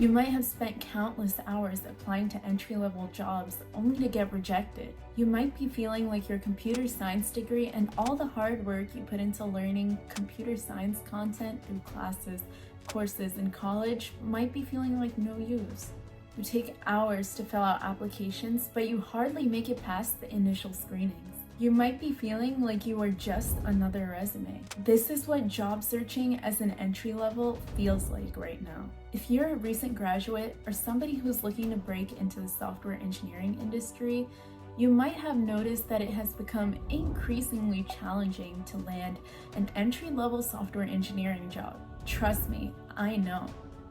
You might have spent countless hours applying to entry-level jobs only to get rejected. You might be feeling like your computer science degree and all the hard work you put into learning computer science content through classes, courses in college might be feeling like no use. You take hours to fill out applications, but you hardly make it past the initial screenings. You might be feeling like you are just another resume. This is what job searching as an entry level feels like right now. If you're a recent graduate or somebody who's looking to break into the software engineering industry, you might have noticed that it has become increasingly challenging to land an entry-level software engineering job. Trust me, I know.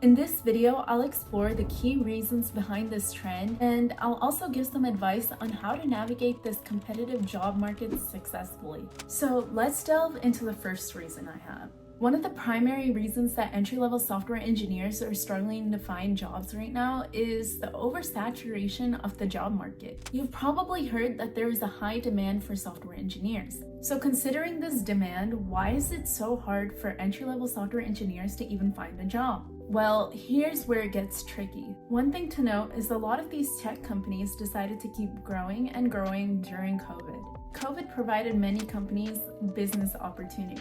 In this video, I'll explore the key reasons behind this trend, and I'll also give some advice on how to navigate this competitive job market successfully. So let's delve into the first reason I have. One of the primary reasons that entry-level software engineers are struggling to find jobs right now is the oversaturation of the job market. You've probably heard that there is a high demand for software engineers. So considering this demand, why is it so hard for entry-level software engineers to even find a job? Well, here's where it gets tricky. One thing to note is a lot of these tech companies decided to keep growing and growing during COVID. COVID provided many companies business opportunities.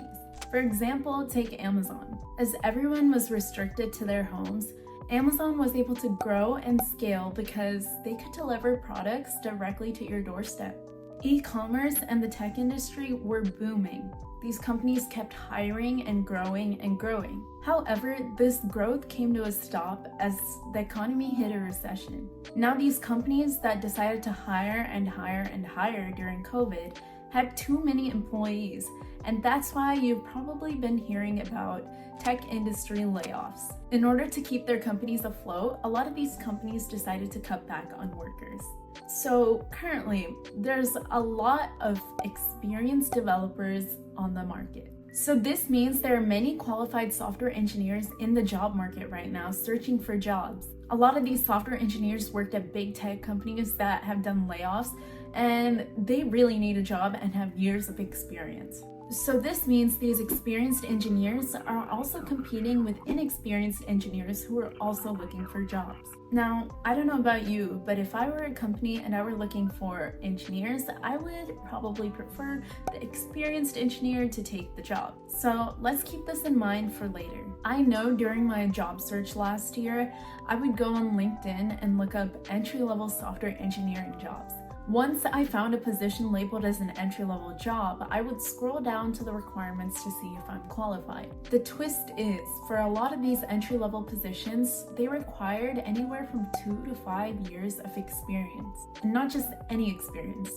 For example, take Amazon. As everyone was restricted to their homes, Amazon was able to grow and scale because they could deliver products directly to your doorstep. E-commerce and the tech industry were booming. These companies kept hiring and growing and growing. However, this growth came to a stop as the economy hit a recession. Now these companies that decided to hire and hire and hire during COVID had too many employees, and that's why you've probably been hearing about tech industry layoffs. In order to keep their companies afloat, a lot of these companies decided to cut back on workers. So currently, there's a lot of experienced developers on the market. So this means there are many qualified software engineers in the job market right now searching for jobs. A lot of these software engineers worked at big tech companies that have done layoffs, and they really need a job and have years of experience. So this means these experienced engineers are also competing with inexperienced engineers who are also looking for jobs. Now, I don't know about you, but if I were a company and I were looking for engineers, I would probably prefer the experienced engineer to take the job. So let's keep this in mind for later. I know during my job search last year, I would go on LinkedIn and look up entry-level software engineering jobs. Once I found a position labeled as an entry-level job, I would scroll down to the requirements to see if I'm qualified. The twist is, for a lot of these entry-level positions, they required anywhere from 2 to 5 years of experience. And not just any experience,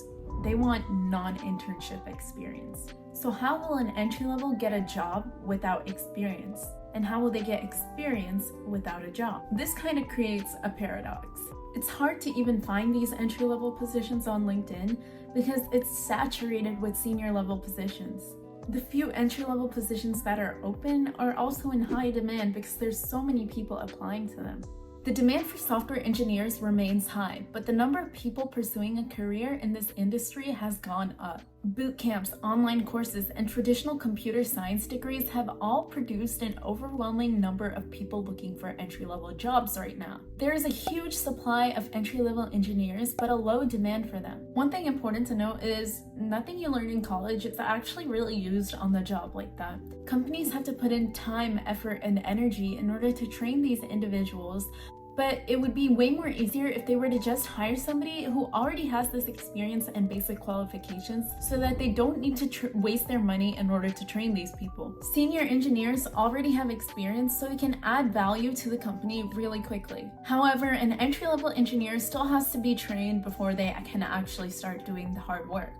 they want non-internship experience. So how will an entry-level get a job without experience? And how will they get experience without a job? This kind of creates a paradox. It's hard to even find these entry-level positions on LinkedIn because it's saturated with senior-level positions. The few entry-level positions that are open are also in high demand because there's so many people applying to them. The demand for software engineers remains high, but the number of people pursuing a career in this industry has gone up. Boot camps, online courses, and traditional computer science degrees have all produced an overwhelming number of people looking for entry-level jobs right now. There is a huge supply of entry-level engineers, but a low demand for them. One thing important to note is nothing you learn in college is actually really used on the job like that. Companies have to put in time, effort, and energy in order to train these individuals, but it would be way more easier if they were to just hire somebody who already has this experience and basic qualifications so that they don't need to waste their money in order to train these people. Senior engineers already have experience, so they can add value to the company really quickly. However, an entry-level engineer still has to be trained before they can actually start doing the hard work.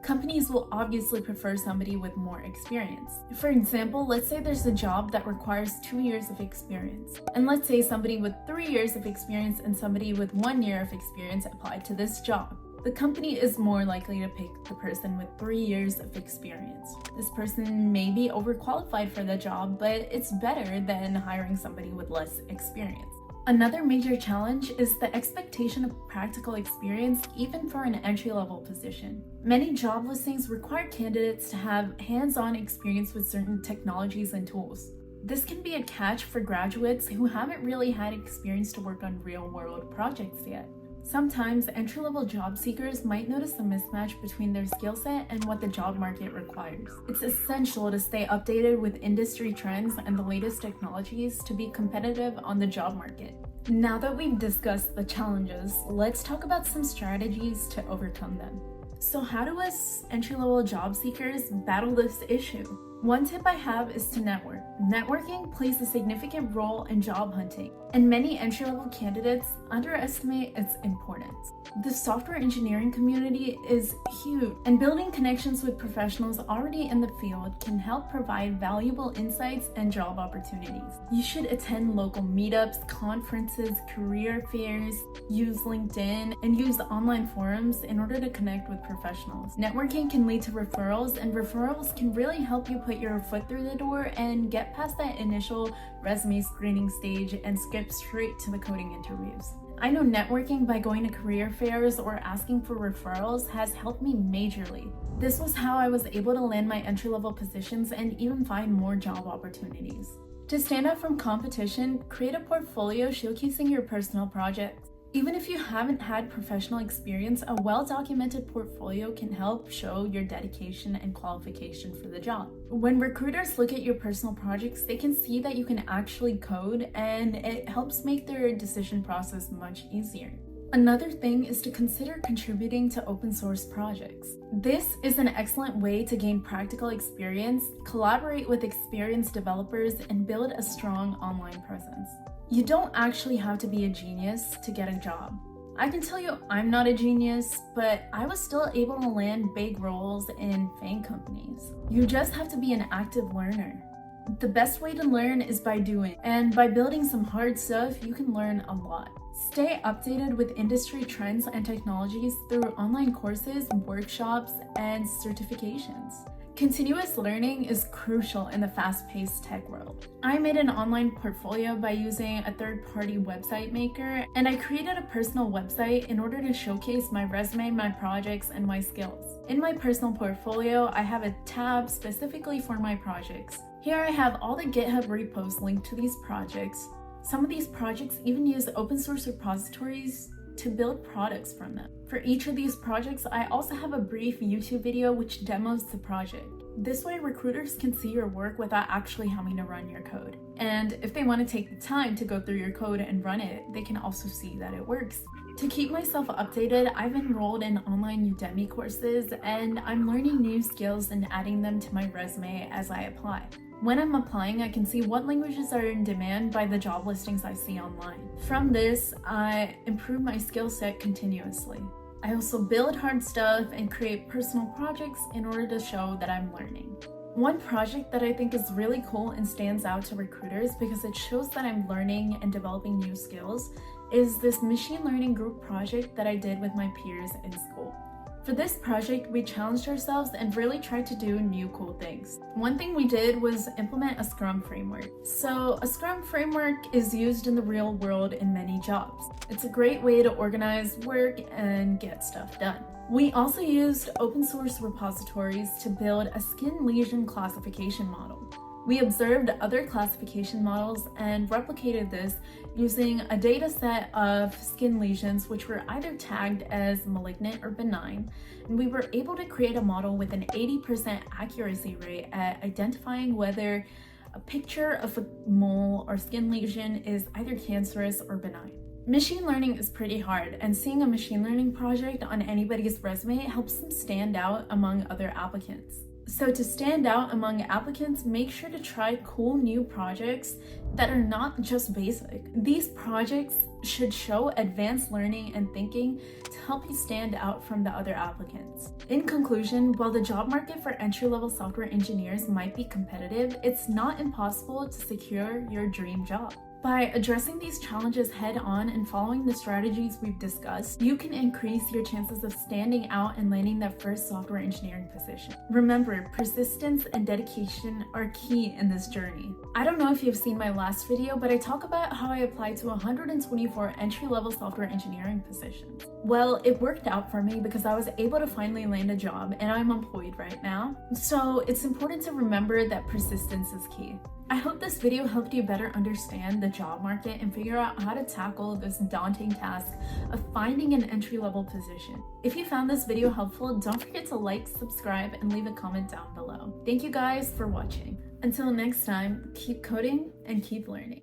Companies will obviously prefer somebody with more experience. For example, let's say there's a job that requires 2 years of experience. And let's say somebody with 3 years of experience and somebody with 1 year of experience applied to this job. The company is more likely to pick the person with 3 years of experience. This person may be overqualified for the job, but it's better than hiring somebody with less experience. Another major challenge is the expectation of practical experience even for an entry-level position. Many job listings require candidates to have hands-on experience with certain technologies and tools. This can be a catch for graduates who haven't really had experience to work on real-world projects yet. Sometimes entry-level job seekers might notice a mismatch between their skill set and what the job market requires. It's essential to stay updated with industry trends and the latest technologies to be competitive on the job market. Now that we've discussed the challenges, let's talk about some strategies to overcome them. So how do us entry-level job seekers battle this issue? One tip I have is to network. Networking plays a significant role in job hunting, and many entry-level candidates underestimate its importance. The software engineering community is huge, and building connections with professionals already in the field can help provide valuable insights and job opportunities. You should attend local meetups, conferences, career fairs, use LinkedIn, and use online forums in order to connect with professionals. Networking can lead to referrals, and referrals can really help you put your foot through the door and get past that initial resume screening stage and skip straight to the coding interviews. I know networking by going to career fairs or asking for referrals has helped me majorly. This was how I was able to land my entry-level positions and even find more job opportunities. To stand out from competition, create a portfolio showcasing your personal projects. Even if you haven't had professional experience, a well-documented portfolio can help show your dedication and qualification for the job. When recruiters look at your personal projects, they can see that you can actually code, and it helps make their decision process much easier. Another thing is to consider contributing to open source projects. This is an excellent way to gain practical experience, collaborate with experienced developers, and build a strong online presence. You don't actually have to be a genius to get a job. I can tell you I'm not a genius, but I was still able to land big roles in FANG companies. You just have to be an active learner. The best way to learn is by doing, and by building some hard stuff, you can learn a lot. Stay updated with industry trends and technologies through online courses, workshops, and certifications. Continuous learning is crucial in the fast-paced tech world. I made an online portfolio by using a third-party website maker, and I created a personal website in order to showcase my resume, my projects, and my skills. In my personal portfolio, I have a tab specifically for my projects. Here I have all the GitHub repos linked to these projects. Some of these projects even use open source repositories to build products from them. For each of these projects, I also have a brief YouTube video which demos the project. This way, recruiters can see your work without actually having to run your code. And if they want to take the time to go through your code and run it, they can also see that it works. To keep myself updated, I've enrolled in online Udemy courses, and I'm learning new skills and adding them to my resume as I apply. When I'm applying, I can see what languages are in demand by the job listings I see online. From this, I improve my skill set continuously. I also build hard stuff and create personal projects in order to show that I'm learning. One project that I think is really cool and stands out to recruiters because it shows that I'm learning and developing new skills is this machine learning group project that I did with my peers in school. For this project, we challenged ourselves and really tried to do new cool things. One thing we did was implement a Scrum framework. So a Scrum framework is used in the real world in many jobs. It's a great way to organize work and get stuff done. We also used open source repositories to build a skin lesion classification model. We observed other classification models and replicated this using a data set of skin lesions which were either tagged as malignant or benign, and we were able to create a model with an 80% accuracy rate at identifying whether a picture of a mole or skin lesion is either cancerous or benign. Machine learning is pretty hard, and seeing a machine learning project on anybody's resume helps them stand out among other applicants. So to stand out among applicants, make sure to try cool new projects that are not just basic. These projects should show advanced learning and thinking to help you stand out from the other applicants. In conclusion, while the job market for entry-level software engineers might be competitive, it's not impossible to secure your dream job. By addressing these challenges head on and following the strategies we've discussed, you can increase your chances of standing out and landing that first software engineering position. Remember, persistence and dedication are key in this journey. I don't know if you've seen my last video, but I talk about how I applied to 124 entry-level software engineering positions. Well, it worked out for me because I was able to finally land a job and I'm employed right now. So it's important to remember that persistence is key. I hope this video helped you better understand the job market and figure out how to tackle this daunting task of finding an entry-level position. If you found this video helpful, don't forget to like, subscribe, and leave a comment down below. Thank you guys for watching. Until next time, keep coding and keep learning.